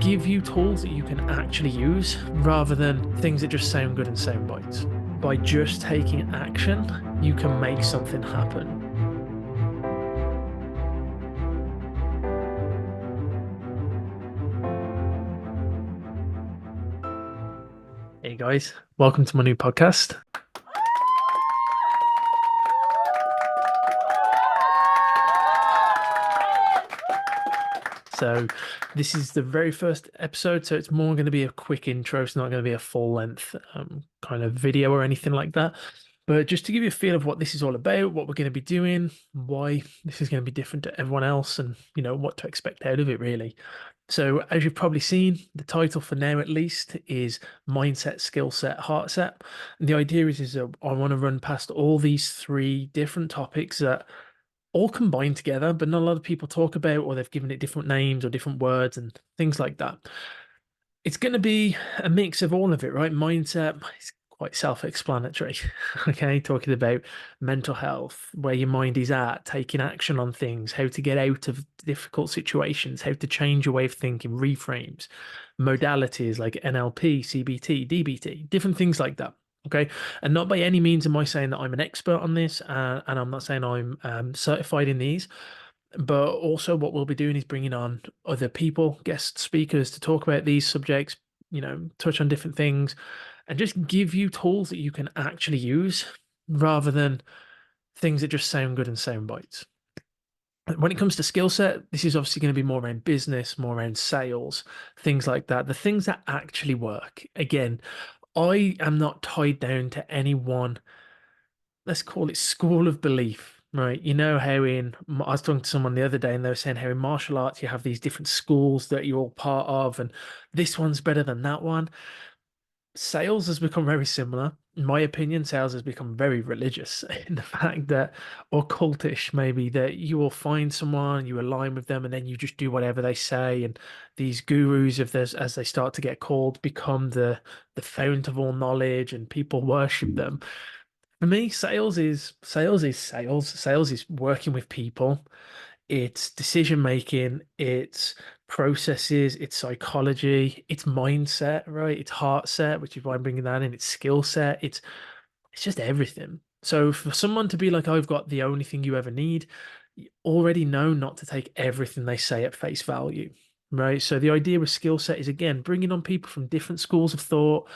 give you tools that you can actually use rather than things that just sound good in sound bites. By just taking action, you can make something happen. Hey guys, welcome to my new podcast. So this is the very first episode, so it's more going to be a quick intro. It's not going to be a full length kind of video or anything like that. But just to give you a feel of what this is all about, what we're going to be doing, why this is going to be different to everyone else, and what to expect out of it, really. So as you've probably seen, the title for now at least is Mindset, Skillset, Heartset. And the idea is that I want to run past all these three different topics that all combined together, but not a lot of people talk about, or they've given it different names or different words and things like that. It's going to be a mix of all of it, right? Mindset is quite self-explanatory. Okay, talking about mental health, where your mind is at, taking action on things, how to get out of difficult situations, how to change your way of thinking, reframes, modalities like NLP, CBT, DBT, different things like that. Okay. And not by any means am I saying that I'm an expert on this, and I'm not saying I'm certified in these, but also what we'll be doing is bringing on other people, guest speakers to talk about these subjects, touch on different things and just give you tools that you can actually use rather than things that just sound good in sound bites. When it comes to skill set, this is obviously going to be more around business, more around sales, things like that. The things that actually work. Again, I am not tied down to any one, let's call it school of belief, right? You know how I was talking to someone the other day and they were saying how in martial arts you have these different schools that you're all part of, and this one's better than that one. Sales has become very similar. In my opinion, sales has become very religious in the fact that, or cultish maybe, that you will find someone, you align with them, and then you just do whatever they say. And these gurus, if there's as they start to get called, become the fount of all knowledge, and people worship them. For me, sales. Sales is working with people. It's decision making, it's processes, it's psychology, it's mindset, right? It's heart set, which is why I'm bringing that in. It's skill set. It's just everything. So for someone to be like, I've got the only thing you ever need, you already know not to take everything they say at face value, right? So the idea with skill set is again bringing on people from different schools of thought,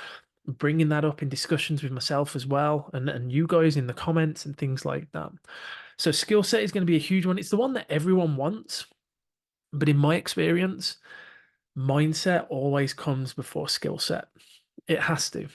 bringing that up in discussions with myself as well, and you guys in the comments and things like that. So skill set is going to be a huge one. It's the one that everyone wants, but in my experience, mindset always comes before skill set. It has to.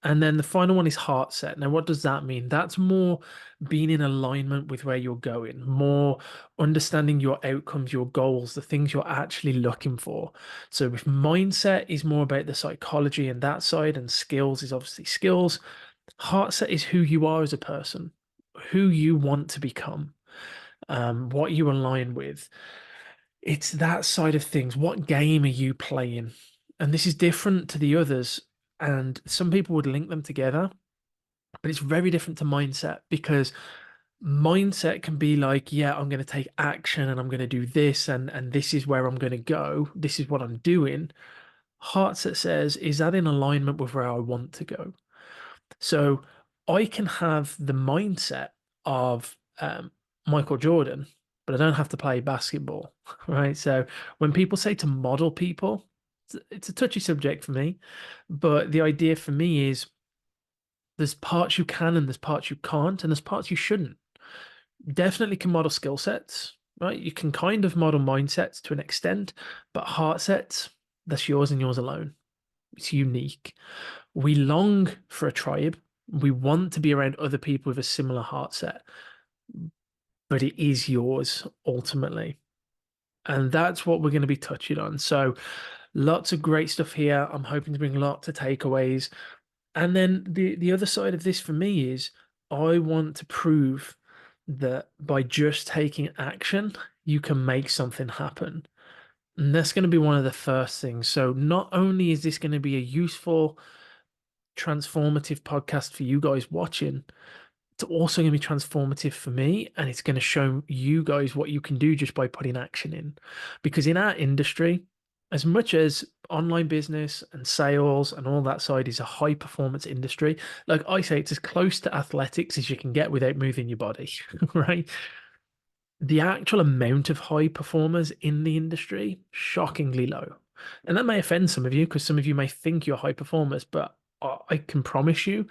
And then the final one is heart set. Now, what does that mean? That's more being in alignment with where you're going, more understanding your outcomes, your goals, the things you're actually looking for. So, if mindset is more about the psychology and that side, and skills is obviously skills, heart set is who you are as a person, who you want to become, what you align with. It's that side of things. What game are you playing? And this is different to the others. And some people would link them together, but it's very different to mindset, because mindset can be like, yeah, I'm going to take action and I'm going to do this, and this is where I'm going to go. This is what I'm doing. Heartset says, is that in alignment with where I want to go? So I can have the mindset of Michael Jordan, but I don't have to play basketball, right? So when people say to model people, it's a touchy subject for me, but the idea for me is there's parts you can and there's parts you can't, and there's parts you shouldn't. Definitely can model skill sets, right? You can kind of model mindsets to an extent, but heart sets, that's yours and yours alone. It's unique. We long for a tribe. We want to be around other people with a similar heart set, but it is yours ultimately. And that's what we're going to be touching on. So lots of great stuff here. I'm hoping to bring lots of takeaways. And then the other side of this for me is I want to prove that by just taking action, you can make something happen. And that's going to be one of the first things. So not only is this going to be a useful, transformative podcast for you guys watching, it's also going to be transformative for me, and it's going to show you guys what you can do just by putting action in. Because in our industry, as much as online business and sales and all that side is a high performance industry, like I say, it's as close to athletics as you can get without moving your body, right? The actual amount of high performers in the industry, shockingly low. And that may offend some of you because some of you may think you're high performers, but I can promise you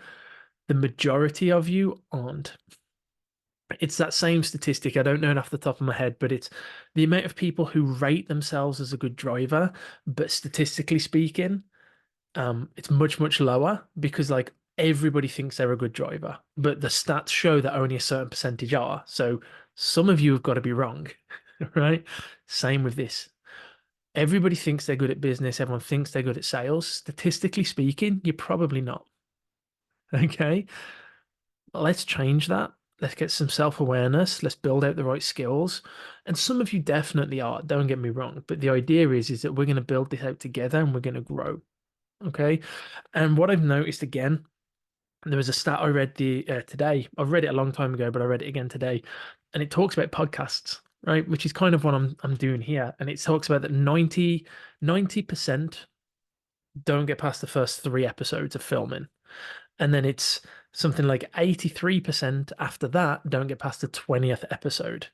the majority of you aren't. It's that same statistic. I don't know it off the top of my head, but it's the amount of people who rate themselves as a good driver, but statistically speaking, it's much, much lower because like everybody thinks they're a good driver, but the stats show that only a certain percentage are. So some of you have got to be wrong, right? Same with this. Everybody thinks they're good at business, everyone thinks they're good at sales. Statistically speaking, you're probably not. Okay. Let's change that. Let's get some self-awareness. Let's build out the right skills. And some of you definitely are, don't get me wrong. But the idea is that we're going to build this out together and we're going to grow. Okay. And what I've noticed again, there was a stat I read the today. I've read it a long time ago, but I read it again today, and it talks about podcasts, right? Which is kind of what I'm doing here. And it talks about that 90% don't get past the first 3 episodes of filming. And then it's something like 83% after that don't get past the 20th episode.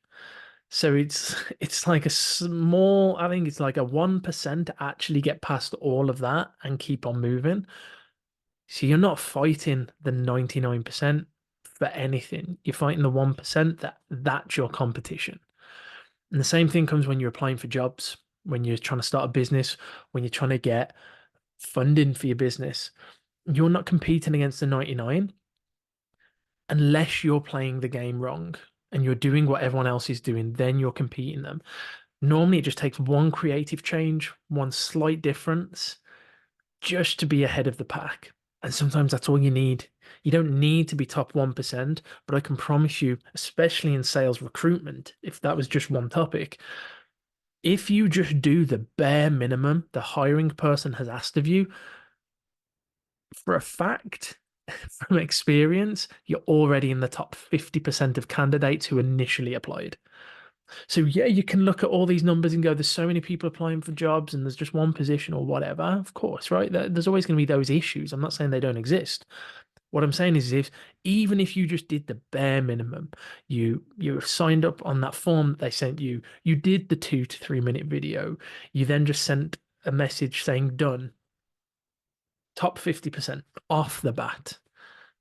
So it's like a small, I think it's like a 1% actually get past all of that and keep on moving. So you're not fighting the 99% for anything. You're fighting the 1% that's your competition. And the same thing comes when you're applying for jobs, when you're trying to start a business, when you're trying to get funding for your business. You're not competing against the 99 unless you're playing the game wrong and you're doing what everyone else is doing, then you're competing them. Normally, it just takes one creative change, one slight difference just to be ahead of the pack. And sometimes that's all you need. You don't need to be top 1%, but I can promise you, especially in sales recruitment, if that was just one topic, if you just do the bare minimum the hiring person has asked of you, for a fact, from experience, you're already in the top 50% of candidates who initially applied. So yeah, you can look at all these numbers and go, there's so many people applying for jobs and there's just one position or whatever. Of course, right? There's always going to be those issues. I'm not saying they don't exist. What I'm saying is if even if you just did the bare minimum, you signed up on that form that they sent you, you did the 2 to 3 minute video, you then just sent a message saying done, top 50% off the bat.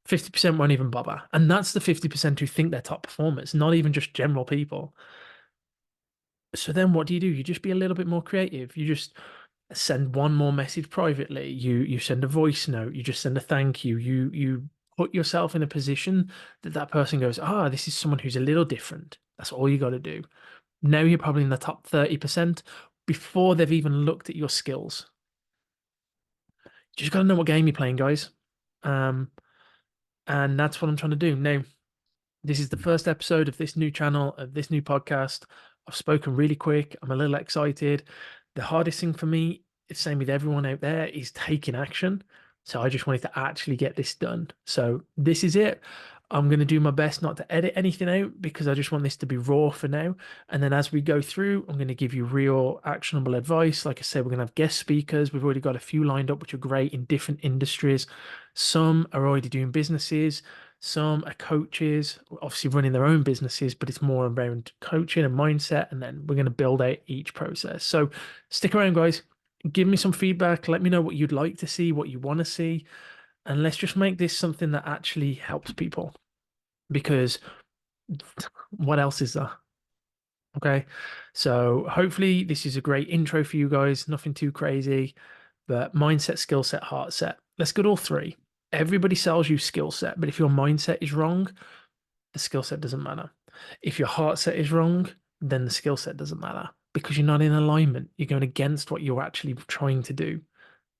50% won't even bother. And that's the 50% who think they're top performers, not even just general people. So then what do? You just be a little bit more creative. You just send one more message privately. You send a voice note. You just send a thank you. You put yourself in a position that that person goes, ah, this is someone who's a little different. That's all you got to do. Now you're probably in the top 30% before they've even looked at your skills. You just got to know what game you're playing, guys. Um, and that's what I'm trying to do. Now, this is the first episode of this new channel, of this new podcast. I've spoken really quick. I'm a little excited. The hardest thing for me, it's same with everyone out there, is taking action. So I just wanted to actually get this done. So this is it. I'm going to do my best not to edit anything out because I just want this to be raw for now. And then as we go through, I'm going to give you real actionable advice. Like I said, we're going to have guest speakers. We've already got a few lined up, which are great in different industries. Some are already doing businesses. Some are coaches, obviously running their own businesses, but it's more around coaching and mindset. And then we're going to build out each process. So stick around, guys. Give me some feedback. Let me know what you'd like to see, what you want to see. And let's just make this something that actually helps people. Because what else is there? Okay. So hopefully this is a great intro for you guys. Nothing too crazy, but mindset, skill set, heart set. Let's get all three. Everybody sells you skill set, but if your mindset is wrong, the skill set doesn't matter. If your heart set is wrong, then the skill set doesn't matter because you're not in alignment. You're going against what you're actually trying to do.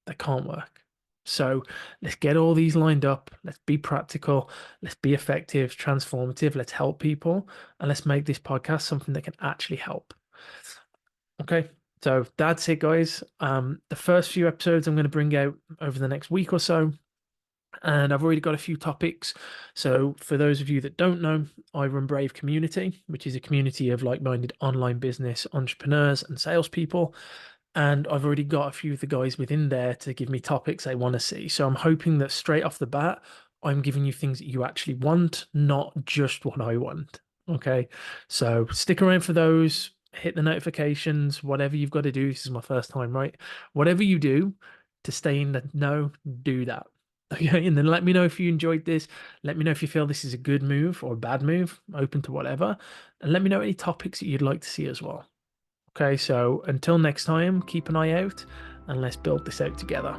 That can't work. So let's get all these lined up. Let's be practical. Let's be effective, transformative. Let's help people. And let's make this podcast something that can actually help. Okay. So that's it, guys. The first few episodes I'm going to bring out over the next week or so. And I've already got a few topics. So, for those of you that don't know, I run Brave Community, which is a community of like minded online business entrepreneurs and salespeople. And I've already got a few of the guys within there to give me topics they want to see. So I'm hoping that straight off the bat, I'm giving you things that you actually want, not just what I want. Okay. So stick around for those, hit the notifications, whatever you've got to do. This is my first time, right? Whatever you do to stay in the know, do that. Okay. And then let me know if you enjoyed this. Let me know if you feel this is a good move or a bad move, open to whatever. And let me know any topics that you'd like to see as well. Okay, so until next time, keep an eye out and let's build this out together.